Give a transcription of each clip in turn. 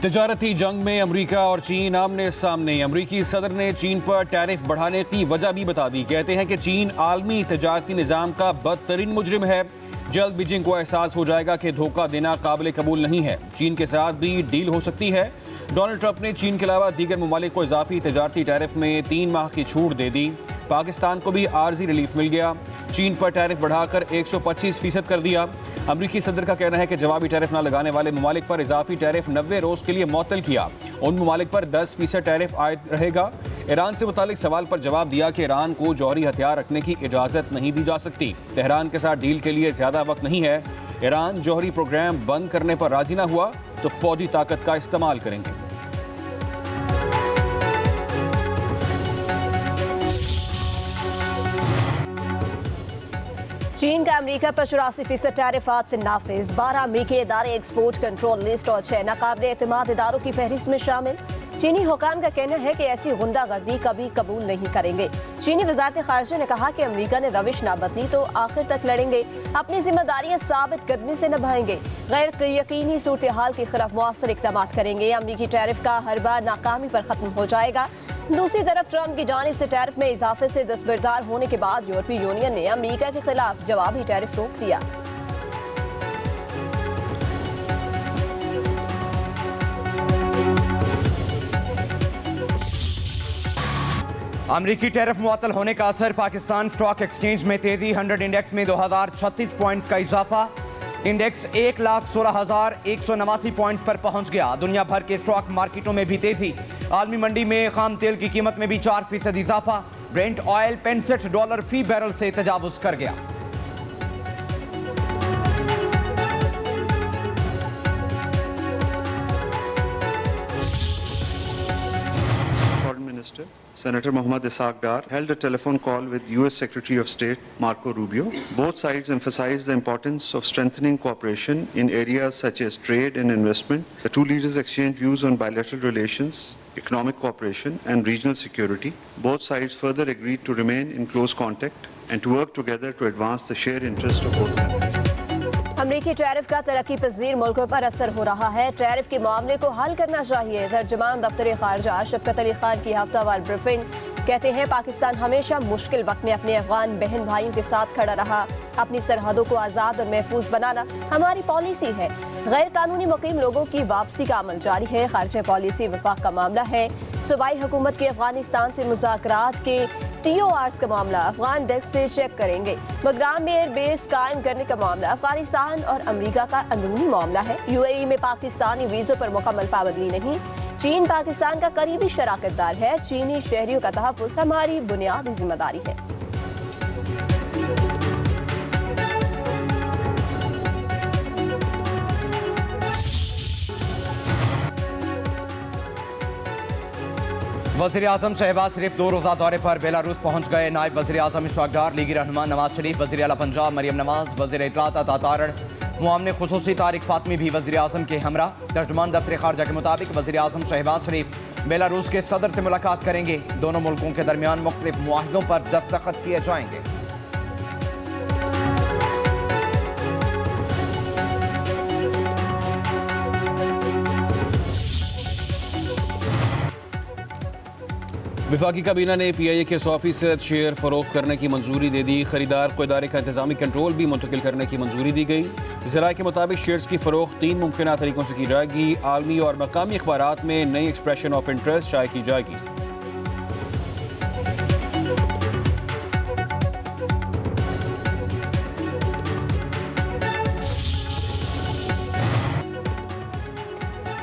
तजारती जंग में अमरीका और चीन आमने सामने। अमरीकी सदर ने चीन पर टैरिफ बढ़ाने की वजह भी बता दी। कहते हैं कि चीन आलमी तजारती निज़ाम का बदतरीन मुजरिम है। जल्द बीजिंग को एहसास हो जाएगा कि धोखा देना काबिल कबूल नहीं है। चीन के साथ भी डील हो सकती है। डोनाल्ड ट्रंप ने चीन के अलावा दीगर ममालिक को इजाफी तजारती टैरिफ में 3 माह की छूट दे दी। पाकिस्तान को भी आर्जी रिलीफ मिल गया। चीन पर टैरिफ बढ़ाकर 125% कर दिया। अमरीकी सदर का कहना है कि जवाबी टैरिफ न लगाने वाले ममालिक पर इजाफी टैरिफ 90 रोज़ के लिए मुअत्तल किया। उन ममालिक पर 10% टैरिफ आयद रहेगा। ईरान से मुतालिक सवाल पर जवाब दिया कि ईरान को जौहरी हथियार रखने की इजाज़त नहीं दी जा सकती। तेहरान के साथ डील के लिए ज़्यादा वक्त नहीं है। ईरान जौहरी प्रोग्राम बंद करने पर राजी न हुआ तो फौजी ताकत का इस्तेमाल करेंगे। चीन का अमेरिका पर 84% टैरिफ आज से नाफिज। 12 अमेरिकी इदारे एक्सपोर्ट कंट्रोल लिस्ट और 6 नाकाबिल एतमाद इदारों की फहरिस्त में शामिल। चीनी हुकाम का कहना है कि ऐसी गुंडागर्दी कभी कबूल नहीं करेंगे। चीनी वजारत खारजा ने कहा कि अमेरिका ने रविश ना बदली तो आखिर तक लड़ेंगे, अपनी जिम्मेदारियां साबित कदमी से निभाएंगे, गैर यकीनी सूरत हाल के खिलाफ मौसर इक़दाम करेंगे। अमेरिकी टैरिफ का हरबा नाकामी पर खत्म हो जाएगा। दूसरी तरफ ट्रंप की जानिब से टैरिफ में इजाफे से दस्तबरदार होने के बाद यूरोपीय यूनियन ने अमेरिका के खिलाफ जवाबी टैरिफ रोक दिया। अमरीकी टैरिफ मुअत्तल होने का असर। पाकिस्तान स्टॉक एक्सचेंज में तेजी। 100 इंडेक्स में 2036 पॉइंट्स का इजाफा। इंडेक्स 1,16,189 पॉइंट्स पर पहुंच गया। दुनिया भर के स्टॉक मार्केटों में भी तेजी। आलमी मंडी में खाम तेल की कीमत में भी 4% इजाफा। ब्रेंट ऑयल $65 फी बैरल से तजावुज कर गया। Senator Mohammad Ishaq Dar held a telephone call with U.S. Secretary of State Marco Rubio. Both sides emphasized the importance of strengthening cooperation in areas such as trade and investment. The two leaders exchanged views on bilateral relations, economic cooperation, and regional security. Both sides further agreed to remain in close contact and to work together to advance the shared interest of both countries. अमरीकी tariff का तरक्की पजीर मुल्कों पर असर हो रहा है। Tariff के मामले को हल करना चाहिए। तर्जुमान दफ्तर खारजा शफकत अली खान की हफ्तावार ब्रीफिंग। कहते हैं पाकिस्तान हमेशा मुश्किल वक्त में अपने अफगान बहन भाइयों के साथ खड़ा रहा। अपनी सरहदों को आज़ाद और महफूज बनाना हमारी पॉलिसी है। गैर कानूनी मुकीम लोगों की वापसी का अमल जारी है। खारजा पॉलिसी वफाक का मामला है। सूबाई हुकूमत के अफगानिस्तान से मुज़ाकरात के TORs का मामला अफगान डेस्क से चेक करेंगे। बगराम में एयरबेस कायम करने का मामला अफगानिस्तान और अमेरिका का अंदरूनी मामला है। UAE में पाकिस्तानी वीज़ों पर मुकम्मल पाबंदी नहीं। चीन पाकिस्तान का करीबी शराकतदार है। चीनी शहरियों का तहफ़्फ़ुज़ हमारी बुनियादी जिम्मेदारी है। वज़ीर आज़म शहबाज शरीफ 2 रोज़ा दौरे पर बेलारूस पहुंच गए। नायब वज़ीर आज़म इशफ़ाक़ डार, लीगी रहनुमा नवाज शरीफ, वज़ीर आला पंजाब मरियम नवाज, वज़ीर इत्तलात अता तारड़, मुआमने खुसूसी तारिक फातमी भी वज़ीर आज़म के हमरा। तर्जुमान दफ्तर खारजा के मुताबिक वज़ीर आज़म शहबाज शरीफ बेलारूस के सदर से मुलाकात करेंगे। दोनों मुल्कों के दरमियान मुख्तलिफ मुआहिदों पर दस्तखत किए जाएंगे। वफाकी काबीना ने PIA के 100% शेयर फरोख्त करने की मंजूरी दे दी। खरीदार को इदारे का इंतजामी कंट्रोल भी मुंतकिल करने की मंजूरी दी गई। ज़राए के मुताबिक शेयर्स की फरोख्त 3 मुमकिन तरीकों से की जाएगी। आलमी और मकामी अखबारात में नई एक्सप्रेशन ऑफ इंटरेस्ट शाया की जाएगी।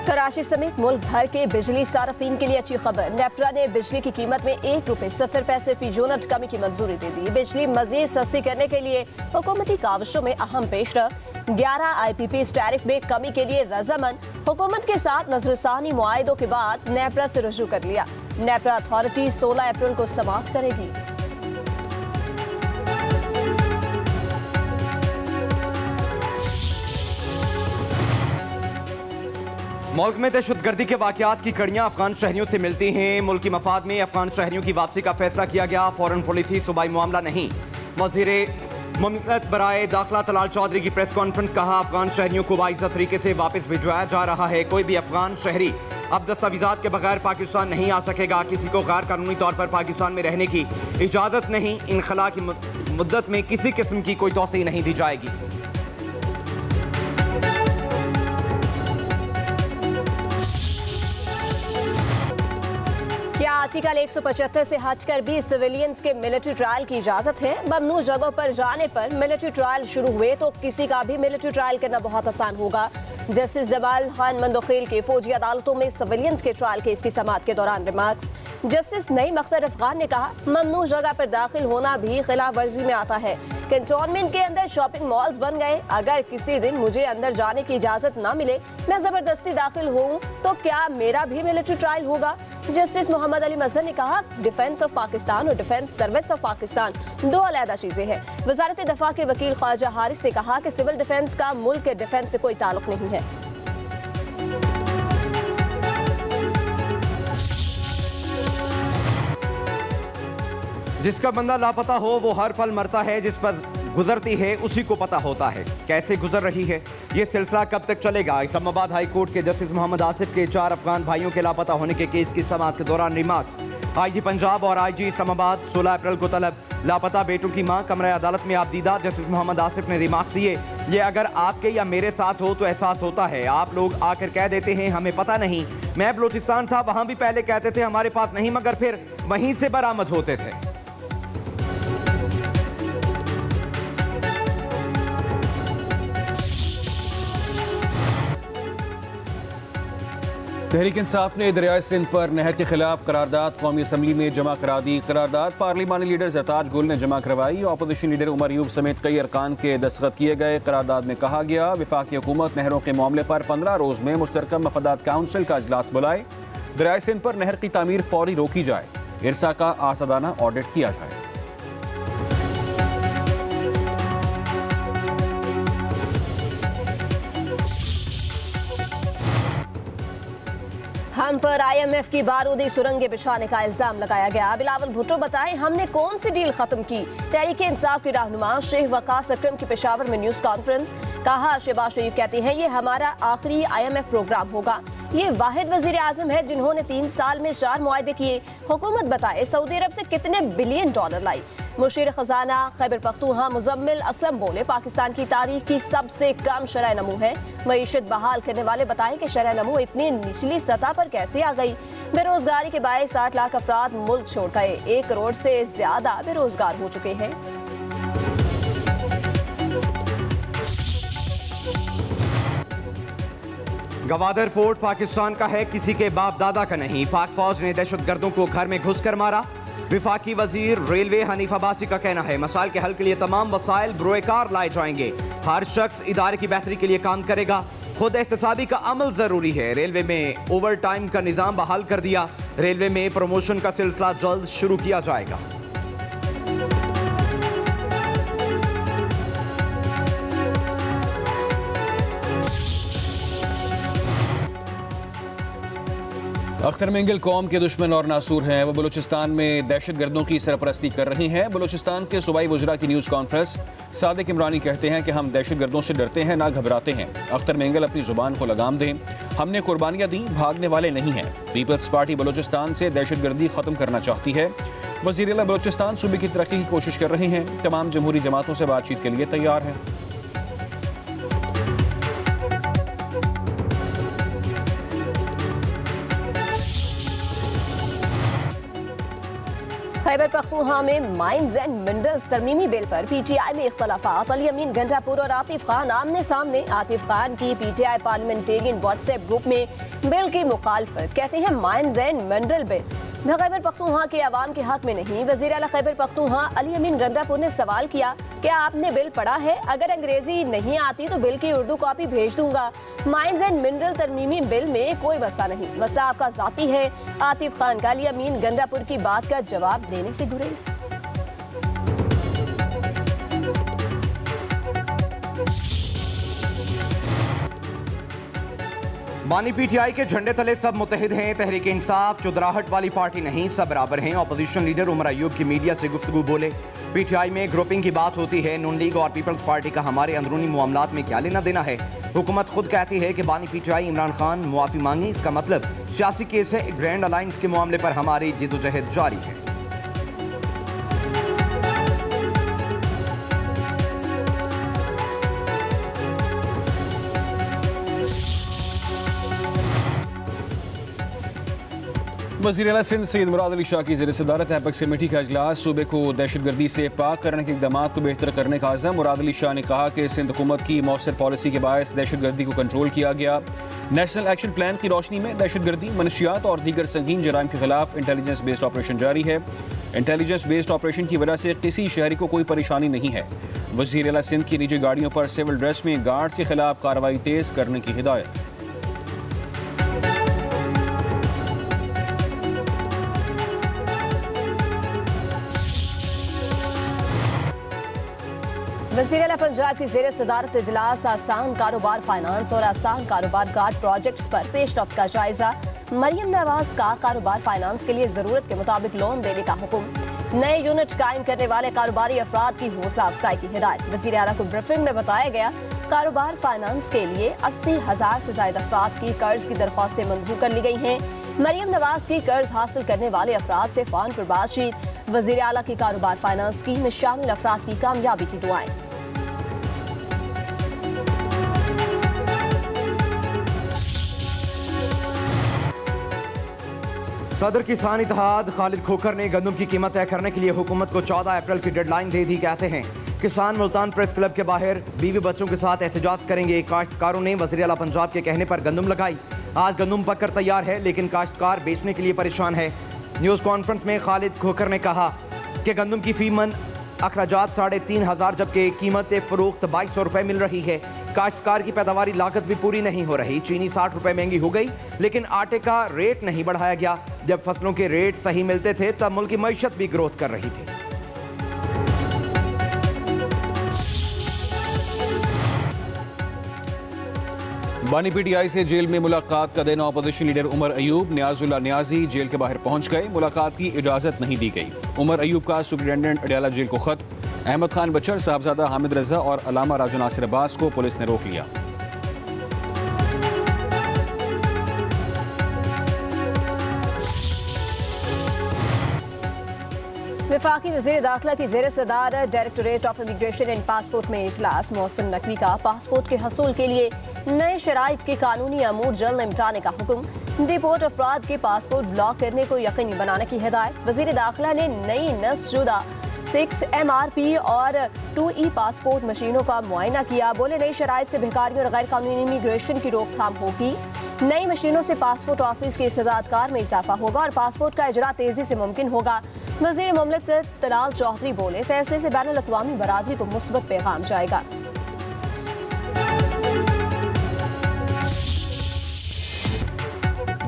कराची समेत मुल्क भर के बिजली सार्फिन के लिए अच्छी खबर। नेपरा ने बिजली की कीमत में ₹1.70 फी यूनिट कमी की मंजूरी दे दी। बिजली मजीद सस्ती करने के लिए हुकूमती काविशों में अहम पेशरफ। 11 IPPs टैरिफ में कमी के लिए रजामंद। हुकूमत के साथ नजरसानी मुआहिदों के बाद नेपरा से रुजू कर लिया। नेपरा अथॉरिटी 16 अप्रैल को समाप्त करेगी। मुल्क में दहशतगर्दी के वाक़यात की कड़ियाँ अफगान शहरियों से मिलती हैं। मुल्की मफाद में अफगान शहरियों की वापसी का फैसला किया गया। फॉरेन पॉलिसी सूबाई मामला नहीं। वज़ीर मुमलिकत बराए दाखिला तलाल चौधरी की प्रेस कॉन्फ्रेंस। कहा अफगान शहरियों को बाइज़्ज़त तरीके से वापस भिजवाया जा रहा है। कोई भी अफगान शहरी अब दस्तावेजात के बगैर पाकिस्तान नहीं आ सकेगा। किसी को गैर कानूनी तौर पर पाकिस्तान में रहने की इजाज़त नहीं। इनखला की मुद्दत में किसी किस्म की कोई तौसीह नहीं दी जाएगी। क्या आर्टिकल 175 से हटकर भी सिविलियंस के मिलिट्री ट्रायल की इजाजत है? ममनू जगहों पर जाने पर मिलिट्री ट्रायल शुरू हुए तो किसी का भी मिलिट्री ट्रायल करना बहुत आसान होगा। जस्टिस जमाल खान मंदोखिल के फौजी अदालतों में सिविलियंस के ट्रायल केस की समाअत के दौरान रिमार्क्स। जस्टिस नईम अख्तर अफगान ने कहा, ममनू जगह पर दाखिल होना भी खिलाफ वर्जी में आता है। कैंटोनमेंट के अंदर शॉपिंग मॉल्स बन गए। अगर किसी दिन मुझे अंदर जाने की इजाजत ना मिले, मैं जबरदस्ती दाखिल हूँ तो क्या मेरा भी मिलिट्री ट्रायल होगा? जस्टिस मोहम्मद अली मजहर ने कहा, डिफेंस ऑफ पाकिस्तान और डिफेंस सर्विस ऑफ पाकिस्तान दो अलग चीजें हैं। वजारत दफा के वकील ख्वाजा हारिस ने कहा कि सिविल डिफेंस का मुल्क के डिफेंस से कोई ताल्लुक नहीं है। जिसका बंदा लापता हो वो हर पल मरता है। जिस पर गुजरती है उसी को पता होता है कैसे गुजर रही है। ये सिलसिला कब तक चलेगा? इस्लामाबाद हाई कोर्ट के जस्टिस मोहम्मद आसिफ के 4 अफगान भाइयों के लापता होने के केस की समाअत के दौरान रिमार्क्स। आईजी पंजाब और आईजी इस्लामाबाद 16 अप्रैल को तलब। लापता बेटों की मां कमरा अदालत में आबदीदा। जस्टिस मोहम्मद आसिफ ने रिमार्क्स दिए, ये अगर आपके या मेरे साथ हो तो एहसास होता है। आप लोग आकर कह देते हैं हमें पता नहीं। मैं बलोचिस्तान था, वहां भी पहले कहते थे हमारे पास नहीं, मगर फिर वहीं से बरामद होते थे। तहरीक इंसाफ ने दरियाए सिंध पर नहर के खिलाफ करारदाद कौमी असम्बली में जमा करा दी। करारदाद पार्लिमानी लीडर ज़रताज गुल ने जमा करवाई। अपोजिशन लीडर उमर यूब समेत कई अरकान के दस्तखत किए गए। करारदाद में कहा गया, वफाकी हुकूमत नहरों के मामले पर 15 रोज़ में मुश्तरका मफादात काउंसिल का इजलास बुलाए। दरियाए सिंध पर नहर की तामीर फौरी रोकी जाए। इरसा का आसादाना ऑडिट किया जाए। हम पर IMF की बारूदी सुरंगें बिछाने का इल्जाम लगाया गया। बिलावल भुट्टो बताएं, हमने कौन सी डील खत्म की? तहरीक इंसाफ के रहनुमा शेख वकास अकरम की पेशावर में न्यूज कॉन्फ्रेंस। कहा, शहबाज शरीफ कहते हैं ये हमारा आखिरी IMF प्रोग्राम होगा। ये वाहिद वजीर आजम है जिन्होंने 3 साल में 4 मुआहदे किए। हुकूमत बताए सऊदी अरब से कितने बिलियन डॉलर लाई। मुशीर खजाना खैबर पख्तूनख्वा मुजम्मिल असलम बोले, पाकिस्तान की तारीख की सबसे कम शरह नमू है। मईशत बहाल करने वाले बताएं कि शरह नमू इतनी निचली सतह पर कैसे आ गई। बेरोजगारी के बायस 60 लाख अफराद मुल्क छोड़ गए। 1 करोड़ से ज्यादा बेरोजगार हो चुके हैं। गवादर पोर्ट पाकिस्तान का है, किसी के बाप दादा का नहीं। पाक फौज ने दहशतगर्दों को घर में घुस कर मारा। विफाकी वजीर रेलवे हनीफ अब्बासी का कहना है, मसाइल के हल के लिए तमाम वसाइल बरोएकार लाए जाएंगे। हर शख्स इदारे की बेहतरी के लिए काम करेगा। खुद एहतसाबी का अमल जरूरी है। रेलवे में ओवर टाइम का निजाम बहाल कर दिया। रेलवे में प्रमोशन का सिलसिला जल्द शुरू किया जाएगा। अख्तर मेंगल कौम के दुश्मन और नासूर हैं। वो बलूचिस्तान में दहशतगर्दों की सरपरस्ती कर रही हैं। बलूचिस्तान के सूबाई वज़रा की न्यूज़ कॉन्फ्रेंस। सादिक इमरानी कहते हैं कि हम दहशतगर्दों से डरते हैं, ना घबराते हैं। अख्तर मेंगल अपनी ज़ुबान को लगाम दें। हमने कुर्बानियाँ दी, भागने वाले नहीं हैं। पीपल्स पार्टी बलूचिस्तान से दहशतगर्दी ख़त्म करना चाहती है। वज़ीर आला बलूचिस्तान सूबे की तरक्की की कोशिश कर रहे हैं। तमाम जमहूरी जमातों से बातचीत के लिए तैयार हैं। खैबर पख्तूनख्वा में माइंस एंड मिनरल्स तरमीमी बिल पर PTI में इख्तलाफात। अली अमीन गंडापुर और आतिफ खान आमने सामने। आतिफ खान की PTI पार्लियामेंटेरियन व्हाट्सएप ग्रुप में बिल की मुखालफत। कहते हैं mines and mineral bill Khyber Pakhtunkhwa के अवाम के हक में नहीं। वज़ीर आला खैबर पख्तूनख्वा अली अमीन गंडापुर ने सवाल किया, क्या आपने बिल पढ़ा है? अगर अंग्रेजी नहीं आती तो बिल की उर्दू कॉपी भेज दूंगा। माइंस एंड मिनरल तरमीमी बिल में कोई मसला नहीं, मसला आपका जाती है। आतिफ खान का अली अमीन गंडापुर की बात का जवाब देने से गुरेज। बानी पीटीआई के झंडे तले सब मुत्तहिद हैं। तहरीक इंसाफ चुदराहट वाली पार्टी नहीं, सब बराबर हैं। अपोजिशन लीडर उमर अयूब की मीडिया से गुफ्तगू बोले, पीटीआई में ग्रुपिंग की बात होती है, नून लीग और पीपल्स पार्टी का हमारे अंदरूनी मामलात में क्या लेना देना है। हुकूमत खुद कहती है कि बानी पीटीआई इमरान खान मुआफ़ी मांगे, इसका मतलब सियासी केस है। ग्रैंड अलायंस के मामले पर हमारी जिद्दोजहद जारी है। वज़ीर आला सिंध सैयद मुराद अली शाह की ज़ेर सदारत एपेक्स कमेटी का इजलास, सूबे को दहशतगर्दी से पाक करने के इक़दाम को बेहतर करने का आज़म। मुराद अली शाह ने कहा कि सिंध हुकूमत की मौसर पॉलिसी के बायस दहशतगर्दी को कंट्रोल किया गया। नेशनल एक्शन प्लान की रोशनी में दहशतगर्दी, मनशियात और दीगर संगीन जराइम के खिलाफ इंटेलिजेंस बेस्ड ऑपरेशन जारी है। इंटेलिजेंस बेस्ड ऑपरेशन की वजह से किसी शहरी को कोई परेशानी नहीं है। वज़ीर आला सिंध की निजी गाड़ियों पर सिविल ड्रेस में गार्ड्स के खिलाफ कार्रवाई तेज करने की हिदायत। वज़ीर आला पंजाब की ज़ेर सदारत इजलास, आसान कारोबार फाइनेंस और आसान कारोबार गार्ड प्रोजेक्ट्स पर पेशरफ्त का जायजा। मरियम नवाज का कारोबार फाइनेंस के लिए जरूरत के मुताबिक लोन देने का हुक्म। नए यूनिट कायम करने वाले कारोबारी अफराद की हौसला अफजाई की हिदायत। वज़ीर आला को ब्रीफिंग में बताया गया, कारोबार फाइनेंस के लिए 80,000 से ज्यादा अफराद की कर्ज की दरख्वास्तें मंजूर कर ली गई हैं। मरियम नवाज की कर्ज हासिल करने वाले अफराद से फोन पर बातचीत। वज़ीर आला की कारोबार फाइनेंस स्कीम में शामिल अफराद की कामयाबी की दुआएं। सदर किसान इत्तेहाद खालिद खोखर ने गंदम की कीमत तय करने के लिए हुकूमत को 14 अप्रैल की डेडलाइन दे दी। कहते हैं किसान मुल्तान प्रेस क्लब के बाहर बीवी बच्चों के साथ एहतजाज करेंगे। काश्तकारों ने वज़ीर आला पंजाब के कहने पर गंदम लगाई। आज गंदम पककर तैयार है, लेकिन काश्तकार बेचने के लिए परेशान है। न्यूज़ कॉन्फ्रेंस में खालिद खोखर ने कहा कि गंदम की फी मन अखराजात 3,500 जबकि कीमत फ़रोख्त 2,200 रुपये मिल रही है। काश्तकार की पैदावारी लागत भी पूरी नहीं हो रही। चीनी 60 रुपये महंगी हो गई, लेकिन आटे का रेट नहीं बढ़ाया गया। जब फसलों के रेट सही मिलते थे तब मुल्क की मईशत भी ग्रोथ कर रही थी। बानी पीटीआई से जेल में मुलाकात का दिन। Opposition leader Umar Ayub Niazullah Niazi jail के बाहर पहुंच गए। मुलाकात की इजाजत नहीं दी गई। उमर अयूब का सुपरिटेंडेंट अडयाला जेल को खत। अहमद खान बचर, साहबजादा हामिद रजा और अलामा राजू नासिर अब्बास को पुलिस ने रोक लिया। वफाकी वज़ीर दाखिला की ज़ेर सदारत directorate of immigration and passport में इजलास। मौसम नकवी का पासपोर्ट के हसूल के लिए नए शराइत के कानूनी अमूर जल्द निपटाने का हुक्म। डिपोर्ट अफराद के पासपोर्ट ब्लॉक करने को यकीनी बनाने की हिदायत। वज़ीर दाखिला ने नई नस्बशुदा 6 MRP और 2E पासपोर्ट मशीनों का मुआयना किया। बोले, नई शराइत से भिखारियों और गैर कानूनी इमिग्रेशन की रोकथाम होगी। नई मशीनों से पासपोर्ट ऑफिस के इस्तेदादकार में इजाफा होगा और पासपोर्ट का इजरा तेजी से मुमकिन होगा। वज़ीर मुमलिकत तलाल चौधरी बोले, फैसले से बैनुल अक़वामी बरादरी को मुस्बत पैगाम जाएगा।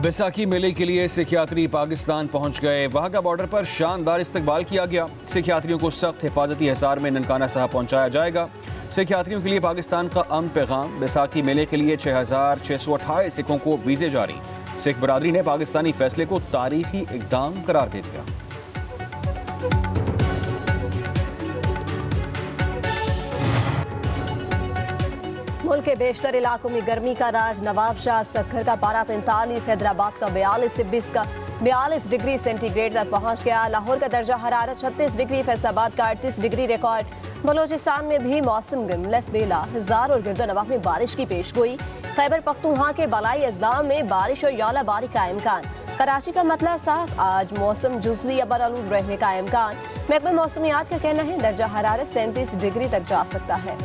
बैसाखी मेले के लिए सिखियात्री पाकिस्तान पहुंच गए। वाहगा बॉर्डर पर शानदार इस्तकबाल किया गया। सिखियात्रियों को सख्त हिफाजती हिसार में ननकाना साहब पहुंचाया जाएगा। सिखियात्रियों के लिए पाकिस्तान का अमन पैगाम। बैसाखी मेले के लिए 6,628 सिखों को वीज़े जारी। सिख बरादरी ने पाकिस्तानी फैसले को तारीखी इक़दाम करार दे दिया। मुल्क के बेशतर इलाकों में गर्मी का राज। नवाबशाह सक्खर का पारा 43, हैदराबाद का 42 डिग्री सेंटीग्रेड तक पहुंच गया। लाहौर का दर्जा हरारत 36 डिग्री, फैसलाबाद का 38 डिग्री रिकॉर्ड। बलोचिस्तान में भी मौसम गिमलस बेला, हिजार और गिरदनवाह में बारिश की पेशगोई। खैबर पख्तूनख्वा के बालाई अजलाम में बारिश और यालाबारी का इम्कान। कराची का मतला साफ, आज मौसम जुज़वी अबरआलूद रहने का इम्कान। महकमा मौसमियात का कहना है दर्जा हरारत 37 डिग्री तक जा सकता है।